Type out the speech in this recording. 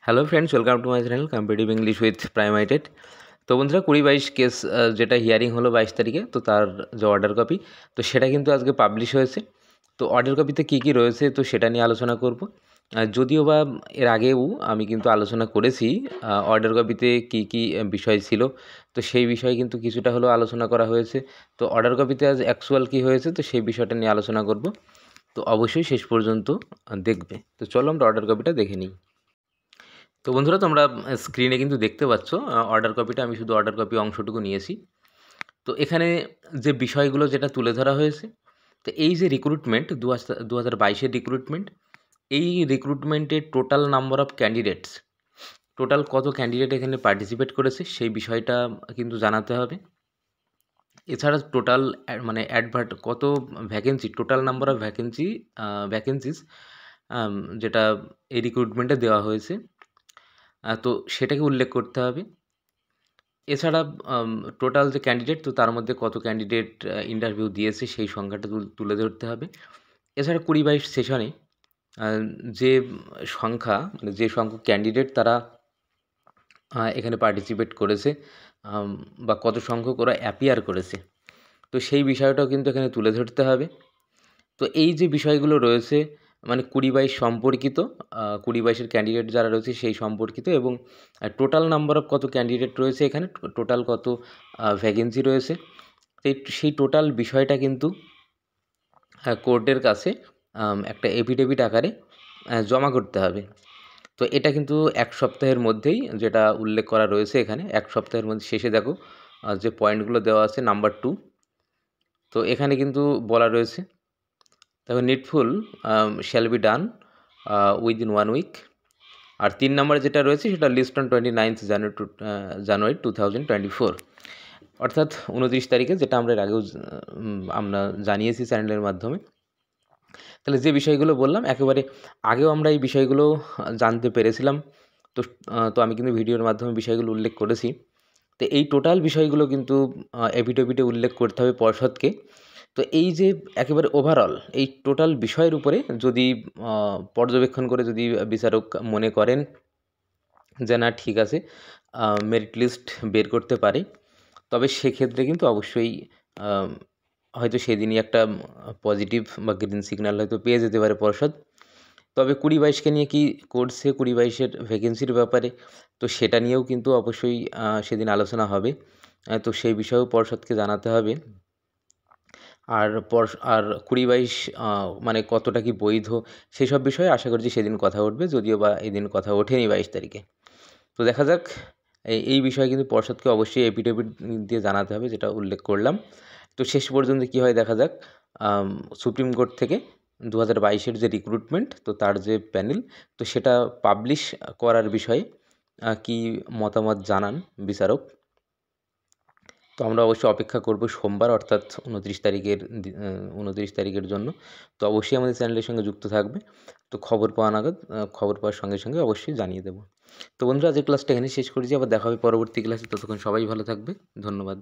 Hello friends, welcome to my channel competitive English with প্রাইমাইটেড। তো বন্ধুরা 20-22 কেস যেটা হিয়ারিং হলো 22 তারিখে, তো তার যে অর্ডার কপি, তো সেটা কিন্তু আজকে পাবলিশ হয়েছে। তো অর্ডার কপিতে কী কী রয়েছে তো সেটা নিয়ে আলোচনা করব। যদিও বা এর আগেও আমি কিন্তু আলোচনা করেছি অর্ডার কপিতে কী কী বিষয় ছিল, তো সেই বিষয়ে কিন্তু কিছুটা হলেও আলোচনা করা হয়েছে। তো অর্ডার কপিতে আজ অ্যাকচুয়াল কী হয়েছে তো সেই বিষয়টা নিয়ে আলোচনা করব। তো অবশ্যই শেষ পর্যন্ত দেখবে। তো চলো আমরা অর্ডার কপিটা দেখে নিই। তো বন্ধুরা তোমরা স্ক্রিনে কিন্তু দেখতে পাচ্ছ অর্ডার কপিটা। আমি শুধু অর্ডার কপি অংশটুকু নিয়েছি। তো এখানে যে বিষয়গুলো যেটা তুলে ধরা হয়েছে, তো এই যে রিক্রুটমেন্ট 2022-এর রিক্রুটমেন্ট, এই রিক্রুটমেন্টের total number of candidates, total কত ক্যান্ডিডেট এখানে পার্টিসিপেট করেছে সেই বিষয়টা কিন্তু জানাতে হবে। এছাড়া টোটাল মানে অ্যাডভার্ট কত vacancy, total number of vacancies যেটা এই রিক্রুটমেন্টে দেওয়া হয়েছে, তো সেটাকে উল্লেখ করতে হবে। এছাড়া টোটাল যে ক্যান্ডিডেট, তো তার মধ্যে কত ক্যান্ডিডেট ইন্টারভিউ দিয়েছে সেই সংখ্যাটা তুলে ধরতে হবে। এছাড়া 20-22 সেশনে যে সংখ্যা, মানে যে সংখ্যক ক্যান্ডিডেট তারা এখানে পার্টিসিপেট করেছে, বা কত সংখ্যক ওরা অ্যাপিয়ার করেছে, তো সেই বিষয়টাও কিন্তু এখানে তুলে ধরতে হবে। তো এই যে বিষয়গুলো রয়েছে, মানে 20-22 সম্পর্কিত, 20-22-এর ক্যান্ডিডেট যারা রয়েছে সেই সম্পর্কিত, এবং টোটাল নাম্বার অফ কত ক্যান্ডিডেট রয়েছে এখানে, টোটাল কত ভ্যাকেন্সি রয়েছে, সেই টোটাল বিষয়টা কিন্তু কোর্টের কাছে একটা এফিডেভিট আকারে জমা করতে হবে। তো এটা কিন্তু 1 সপ্তাহের মধ্যেই, যেটা উল্লেখ করা রয়েছে এখানে, 1 সপ্তাহের মধ্যে শেষে দেখো যে পয়েন্টগুলো দেওয়া আছে নাম্বার 2, তো এখানে কিন্তু বলা রয়েছে দেখো needful shall be done within 1 week. আর 3 নম্বরে যেটা রয়েছে সেটা লিস্ট অন 29th জানুয়ারি 2024, অর্থাৎ 29 তারিখে, যেটা আমরা এর আগেও আমরা জানিয়েছি চ্যানেলের মাধ্যমে। তাহলে যে বিষয়গুলো বললাম একেবারে আগেও আমরা এই বিষয়গুলো জানতে পেরেছিলাম। তো আমি কিন্তু ভিডিওর মাধ্যমে বিষয়গুলো উল্লেখ করেছি। তো এই টোটাল বিষয়গুলো কিন্তু এফিডেভিটে উল্লেখ করতে হবে পর্ষদকে। তো এই যে একেবারে ওভারঅল এই টোটাল বিষয়ের উপরে যদি পর্যবেক্ষণ করে যদি বিচারক মনে করেন যে না ঠিক আছে, মেরিট লিস্ট বের করতে পারে, তবে সেক্ষেত্রে কিন্তু অবশ্যই হয়তো সেদিনই একটা পজিটিভ বা গ্রিন সিগন্যাল হয়তো পেয়ে যেতে পারে পর্ষদ। তবে 20-22-কে নিয়ে কি করছে, 20-22-এর ভ্যাকেন্সির ব্যাপারে, তো সেটা নিয়েও কিন্তু অবশ্যই সেদিন আলোচনা হবে। তো সেই বিষয়েও পর্ষদকে জানাতে হবে। আর 20-22 মানে কতটা কি বৈধ, সেসব বিষয়ে আশা করছি সেদিন কথা উঠবে, যদিও বা এদিন কথা ওঠেনি 22 তারিখে। তো দেখা যাক, এই বিষয়ে কিন্তু পর্ষদকে অবশ্যই এফিডেভিট দিয়ে জানাতে হবে, যেটা উল্লেখ করলাম। তো শেষ পর্যন্ত কী হয় দেখা যাক। সুপ্রিম কোর্ট থেকে 2022-এর যে রিক্রুটমেন্ট, তো তার যে প্যানেল, তো সেটা পাবলিশ করার বিষয়ে কি মতামত জানান বিচারক। তো আমরা অবশ্যই অপেক্ষা করব সোমবার, অর্থাৎ 29 তারিখের জন্য। তো অবশ্যই আমাদের চ্যানেলের সঙ্গে যুক্ত থাকবে। তো খবর পাওয়ার সঙ্গে সঙ্গে অবশ্যই জানিয়ে দেবো। তো বন্ধুরা আজকের ক্লাসটা এখানে শেষ করেছি, আবার দেখা হবে পরবর্তী ক্লাসে। ততক্ষণ সবাই ভালো থাকবে, ধন্যবাদ।